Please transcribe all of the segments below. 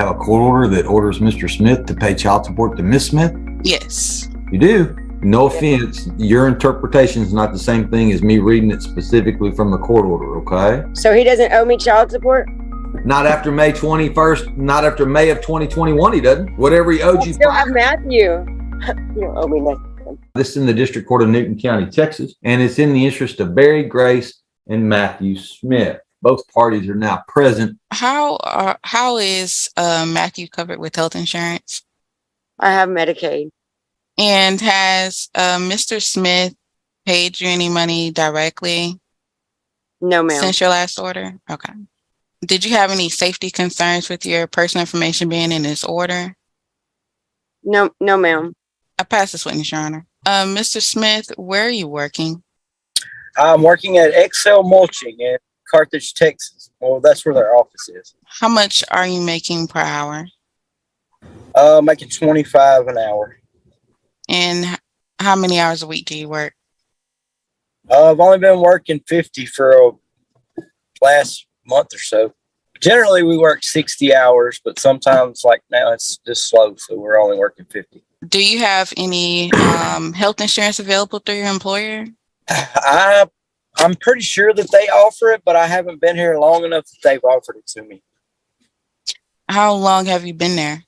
Have a court order that orders Mr. Smith to pay child support to Miss Smith? Yes. You do? No offense, your interpretation is not the same thing as me reading it specifically from the court order, okay? So he doesn't owe me child support? Not after May 21st, not after May of 2021, he doesn't. Whatever he owed you. Still have Matthew. You don't owe me nothing. This is in the District Court of Newton County, Texas, and it's in the interest of Barry Grace and Matthew Smith. Both parties are now present. How is Matthew covered with health insurance? I have Medicaid. And has Mr. Smith paid you any money directly? No, ma'am. Since your last order? Okay. Did you have any safety concerns with your personal information being in this order? No, ma'am. I pass this witness, Your Honor. Mr. Smith, where are you working? I'm working at Excel Mulching in Carthage, Texas. Well, that's where their office is. How much are you making per hour? Making $25 an hour. And how many hours a week do you work? I've only been working 50 for last month or so. Generally, we work 60 hours, but sometimes, like now, it's just slow, so we're only working 50. Do you have any health insurance available through your employer? I'm pretty sure that they offer it, but I haven't been here long enough that they've offered it to me. How long have you been there?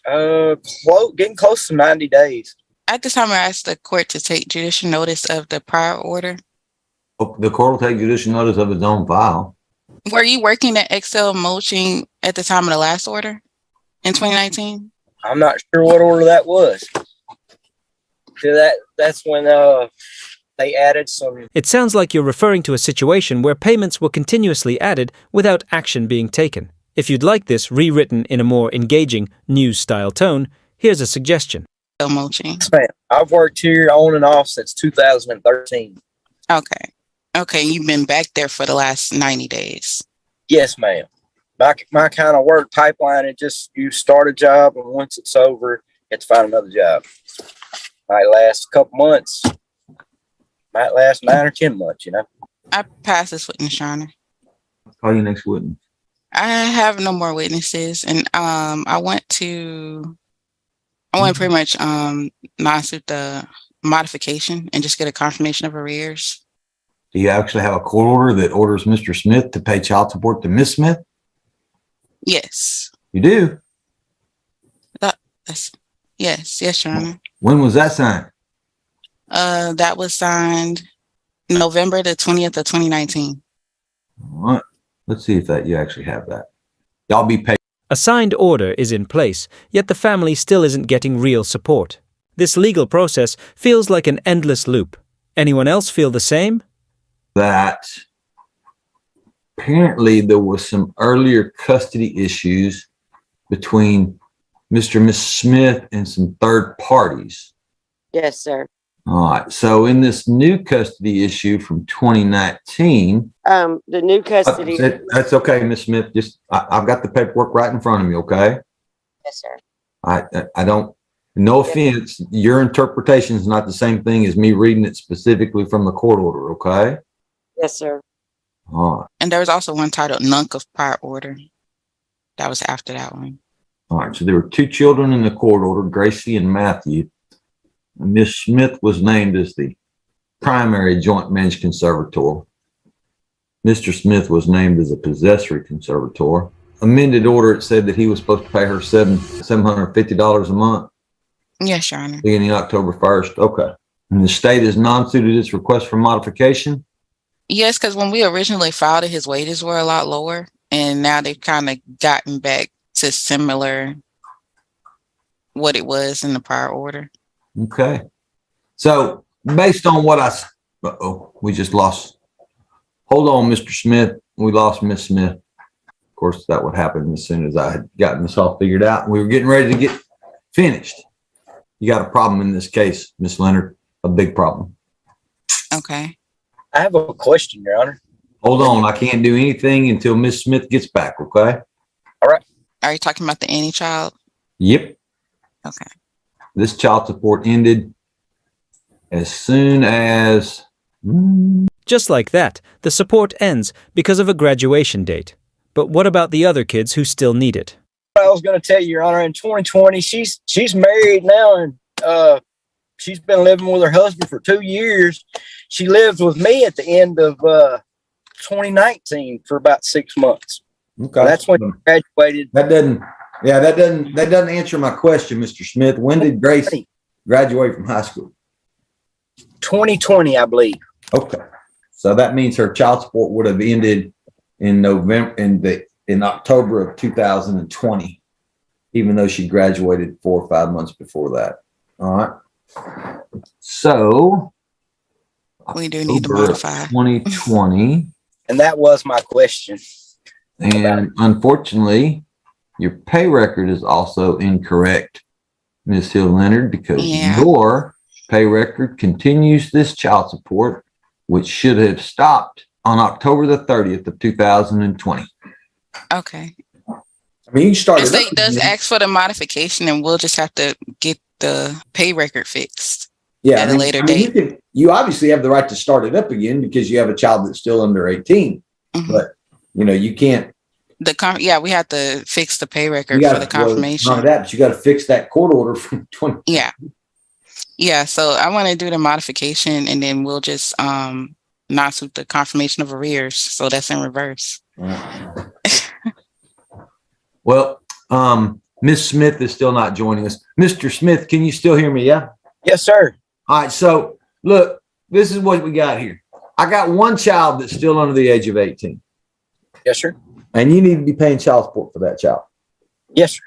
Getting close to 90 days. At this time, I asked the court to take judicial notice of the prior order. The court will take judicial notice of its own file. Were you working at Excel Mulching at the time of the last order in 2019? I'm not sure what order that was. That's when they added some. It sounds like you're referring to a situation where payments were continuously added without action being taken. If you'd like this rewritten in a more engaging, news-style tone, here's a suggestion. Mulching. Yes, ma'am. I've worked here on and off since 2013. Okay, you've been back there for the last 90 days. Yes, ma'am. My kind of work pipeline is just you start a job, and once it's over, you have to find another job. Might last a couple months. Might last 9 or 10 months, you know. I pass this witness, Your Honor. Call your next witness. I have no more witnesses, and I want to pretty much non-suit the modification and just get a confirmation of arrears. Do you actually have a court order that orders Mr. Smith to pay child support to Miss Smith? Yes. You do? Yes, Your Honor. When was that signed? That was signed November the 20th of 2019. All right. Let's see if you actually have that. Y'all be paid. A signed order is in place, yet the family still isn't getting real support. This legal process feels like an endless loop. Anyone else feel the same? That apparently there was some earlier custody issues between Mr. and Miss Smith and some third parties. Yes, sir. All right. So in this new custody issue from 2019, The new custody. that's okay, Miss Smith. I've got the paperwork right in front of me. Okay. Yes, sir. I don't. No offense, your interpretation is not the same thing as me reading it specifically from the court order. Okay. Yes, sir. All right. And there was also one titled Nunc of Prior Order. That was after that one. All right. So there were two children in the court order, Gracie and Matthew. Miss Smith was named as the primary joint managed conservator. Mr. Smith was named as a possessory conservator. Amended order, it said that he was supposed to pay her $750 a month. Yes, Your Honor. Beginning October 1st. Okay. And the state has non-suited its request for modification? Yes, because when we originally filed it, his wages were a lot lower, and now they've kind of gotten back to similar what it was in the prior order. Okay. So based on what we just lost. Hold on, Mr. Smith. We lost Miss Smith. Of course, that would happen as soon as I had gotten this all figured out. And we were getting ready to get finished. You got a problem in this case, Miss Leonard, a big problem. Okay. I have a question, Your Honor. Hold on. I can't do anything until Miss Smith gets back. Okay. All right. Are you talking about the anti-child? Yep. Okay. This child support ended as soon as. Just like that, the support ends because of a graduation date. but what about the other kids who still need it? I was going to tell you, Your Honor, in 2020, she's married now, and she's been living with her husband for 2 years. She lived with me at the end of 2019 for about 6 months. Okay. That's when she graduated. That doesn't answer my question, Mr. Smith. When did Grace graduate from high school? 2020, I believe. Okay. So that means her child support would have ended in October of 2020, even though she graduated 4 or 5 months before that. All right. So We do need to October of modify. 2020. And that was my question. And unfortunately, your pay record is also incorrect, Ms. Hill Leonard, because Yeah. your pay record continues this child support, which should have stopped on October the 30th of 2020. Okay. I mean, you started. The state does ask for the modification, and we'll just have to get the pay record fixed. Yeah, at a later date. You obviously have the right to start it up again because you have a child that's still under 18. Mhm. But you can't. We have to fix the pay record You for gotta, the confirmation. Not only that, but you got to fix that court order from 20. Yeah. Yeah. So I want to do the modification, and then we'll just not suit the confirmation of arrears. So that's in reverse. Well, Ms. Smith is still not joining us. Mr. Smith, can you still hear me? Yeah. Yes, sir. All right. So look, this is what we got here. I got one child that's still under the age of 18, Yes, sir. and you need to be paying child support for that child. Yes, sir.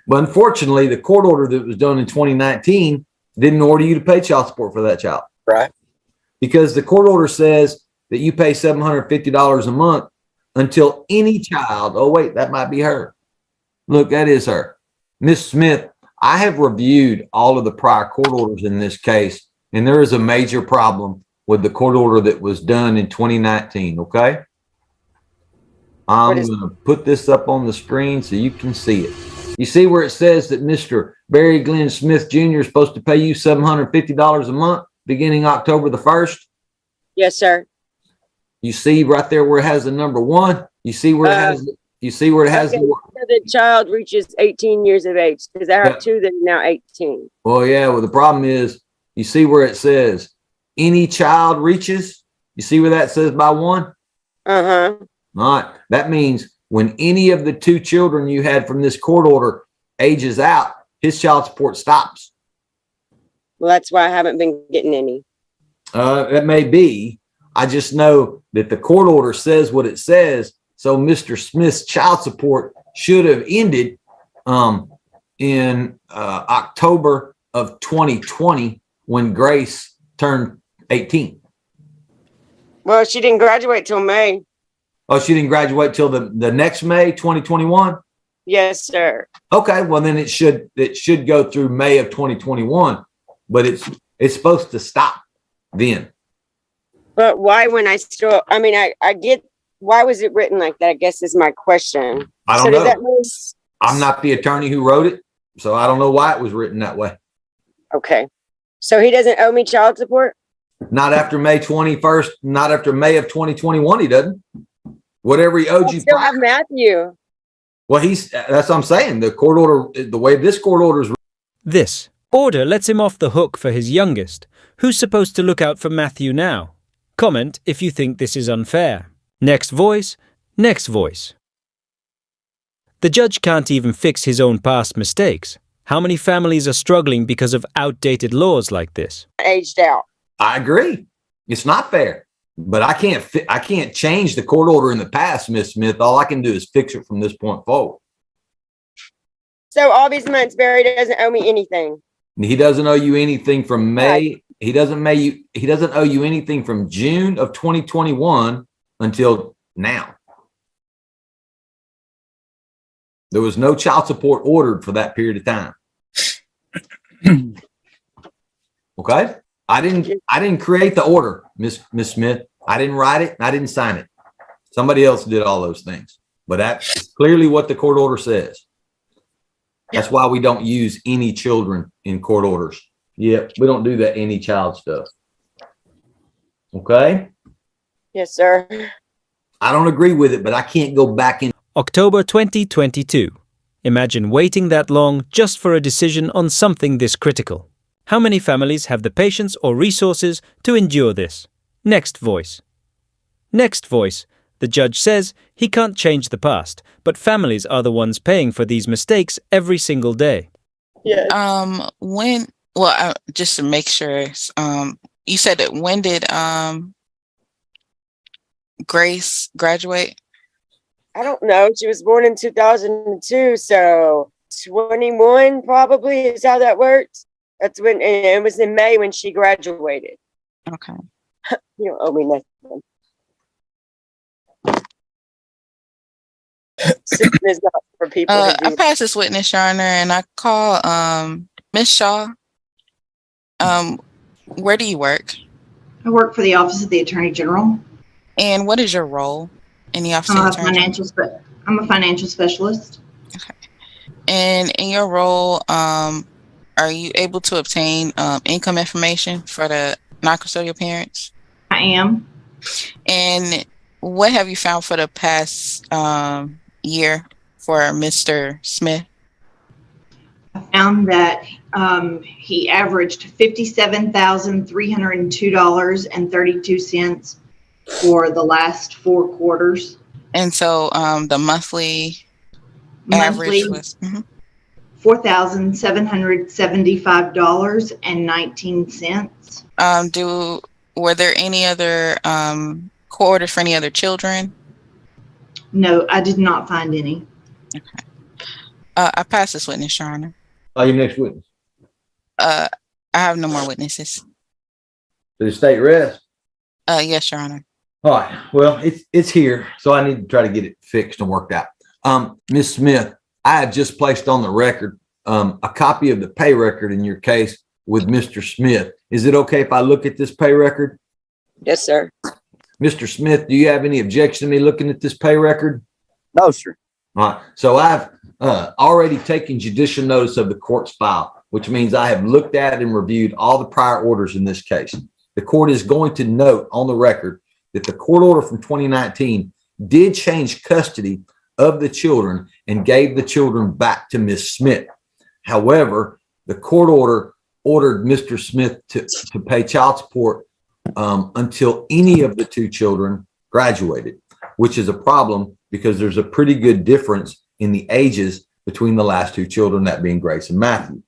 But unfortunately, the court order that was done in 2019 didn't order you to pay child support for that child, Right. because the court order says that you pay $750 a month until any child. Oh, wait, that might be her. Look, that is her. Miss Smith, I have reviewed all of the prior court orders in this case, and there is a major problem with the court order that was done in 2019. Okay. I'm going to put this up on the screen so you can see it. You see where it says that Mr. Barry Glenn Smith Jr. is supposed to pay you $750 a month beginning October the 1st? Yes, sir. You see right there where it has the number 1. You see where it has Okay, so the child reaches 18 years of age, because I have Yeah. two that are now 18. Well, yeah. Well, the problem is, you see where it says any child reaches. You see where that says by 1. Uh-huh. All right. That means when any of the 2 children you had from this court order ages out, his child support stops. Well, that's why I haven't been getting any. It may be. I just know that the court order says what it says. So Mr. Smith's child support should have ended in October of 2020 when Grace turned 18. Well, she didn't graduate till May. Oh, she didn't graduate till the next May 2021? Yes, sir. Okay, well then it should go through May of 2021, but it's supposed to stop then. But why when I get, why was it written like that, I guess is my question. I don't So know. does that mean, I'm not the attorney who wrote it, so I don't know why it was written that way. okay. So he doesn't owe me child support? Not after May 21st, not after May of 2021, he doesn't. Whatever he owed I you still prior. have Matthew. Well, that's what I'm saying. The court order, the way this court order is. This order lets him off the hook for his youngest. Who's supposed to look out for Matthew now? Comment if you think this is unfair. Next voice, next voice. The judge can't even fix his own past mistakes. How many families are struggling because of outdated laws like this? Aged out. I agree. It's not fair, but I can't change the court order in the past, Miss Smith. All I can do is fix it from this point forward. So all these months, Barry doesn't owe me anything. He doesn't owe you anything from May. He doesn't owe you anything from June of 2021 until now. There was no child support ordered for that period of time. Okay? I didn't create the order, Miss Smith. I didn't write it and I didn't sign it. Somebody else did all those things. But that's clearly what the court order says. That's why we don't use any children in court orders. Yeah, we don't do that any child stuff. Okay? Yes, sir. I don't agree with it, but I can't go back in. October 2022. Imagine waiting that long just for a decision on something this critical. How many families have the patience or resources to endure this? Next voice. Next voice. The judge says he can't change the past, but families are the ones paying for these mistakes every single day. Yes. Just to make sure, you said that when did Grace graduate? I don't know. She was born in 2002, so 21 probably is how that works. That's when, and it was in May when she graduated. Okay. You don't owe me nothing. System is not for people to I do. pass this witness, Your Honor, and I call Miss Shaw. Where do you work? I work for the Office of the Attorney General. And what is your role in the Office of the Attorney General? I'm a financial specialist. And in your role, are you able to obtain income information for the non-custodial parents? I am. And what have you found for the past year for Mr. Smith? I found that he averaged $57,302.32 for the last 4 quarters. And so the monthly Monthly, average was $4,775.19. Were there any other court orders for any other children? No, I did not find any. Okay. I pass this witness, Your Honor. Your next witness. I have no more witnesses. Did the state rest? Yes, Your Honor. All right. Well, it's here, so I need to try to get it fixed and worked out. Ms. Smith, I have just placed on the record a copy of the pay record in your case with Mr. Smith. Is it okay if I look at this pay record? Yes, sir. Mr. Smith, do you have any objection to me looking at this pay record? No, sir. All right. So I've already taken judicial notice of the court's file, which means I have looked at and reviewed all the prior orders in this case. The court is going to note on the record that the court order from 2019 did change custody of the children and gave the children back to Ms. Smith. However, the court order ordered Mr. Smith to pay child support until any of the 2 children graduated, which is a problem because there's a pretty good difference in the ages between the last 2 children, that being Grace and Matthew.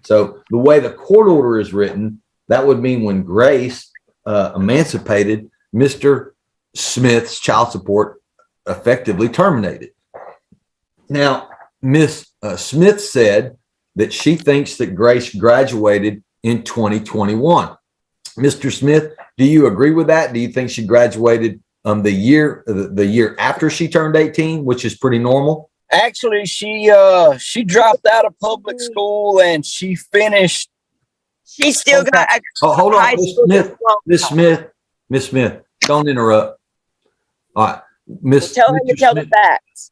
So the way the court order is written, that would mean when Grace emancipated, Mr. Smith's child support effectively terminated. Now, Ms. Smith said that she thinks that Grace graduated in 2021. Mr. Smith, do you agree with that? Do you think she graduated the year after she turned 18, which is pretty normal? Actually, she dropped out of public school and she finished. She still got a Hold high on, school diploma. Miss Smith, don't interrupt. All right, Tell her to tell the facts.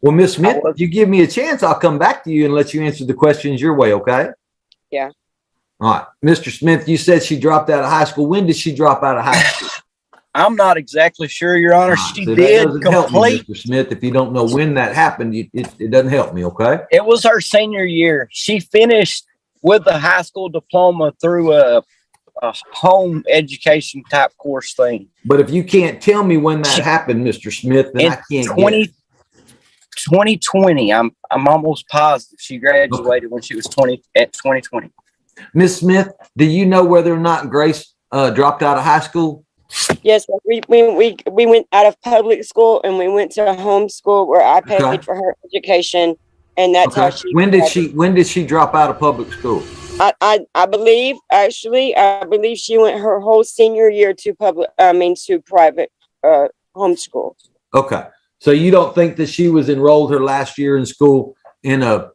Well, Miss Smith, if you give me a chance, I'll come back to you and let you answer the questions your way, okay? Yeah. All right. Mr. Smith, you said she dropped out of high school. When did she drop out of high school? I'm not exactly sure, Your Honor. She did complete. Mr. Smith, if you don't know when that happened, it doesn't help me, okay? It was her senior year. She finished with a high school diploma through a home education type course thing. But if you can't tell me when that happened, Mr. Smith, then I can't get it. 2020. I'm almost positive she graduated when she was 2020. Miss Smith, do you know whether or not Grace dropped out of high school? Yes, we went out of public school and we went to homeschool where I paid for her education, and that's how she. When did she drop out of public school? I believe she went her whole senior year to private homeschool. Okay, so you don't think that she was enrolled her last year in school in a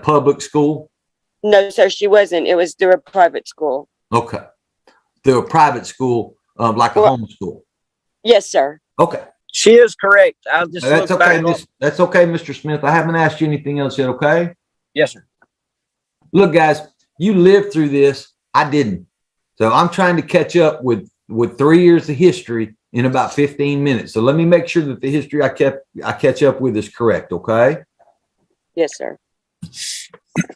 public school? No, sir, she wasn't. It was through a private school. Okay, through a private school, like a homeschool. Yes, sir. Okay, she is correct. I'll just that's okay. That's okay, Mr. Smith. I haven't asked you anything else yet. Okay. Yes, sir. Look, guys, you lived through this. I didn't. So I'm trying to catch up with 3 years of history in about 15 minutes. So let me make sure that the history I catch up with is correct. Okay. Yes, sir.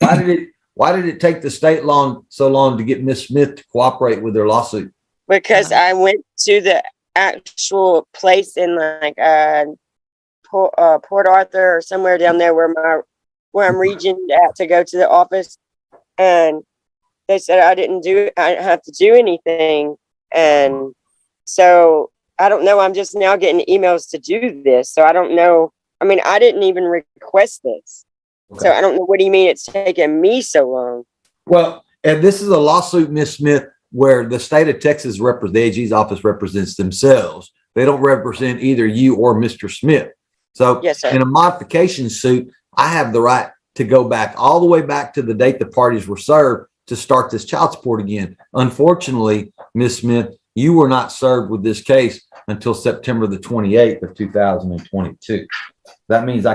Why did it take the state so long to get Miss Smith to cooperate with their lawsuit? Because I went to the actual place in like Port Arthur or somewhere down there where I'm regioned at to go to the office, and they said I didn't have to do anything, and so I don't know. I'm just now getting emails to do this, so I don't know. I mean, I didn't even request this, so I don't know. What do you mean it's taking me so long? Well, and this is a lawsuit, Miss Smith, where the state of Texas the AG's office represents themselves. They don't represent either you or Mr. Smith. So Yes, sir. in a modification suit, I have the right to go back all the way back to the date the parties were served to start this child support again. Unfortunately, Miss Smith, you were not served with this case until September the 28th of 2022. That means I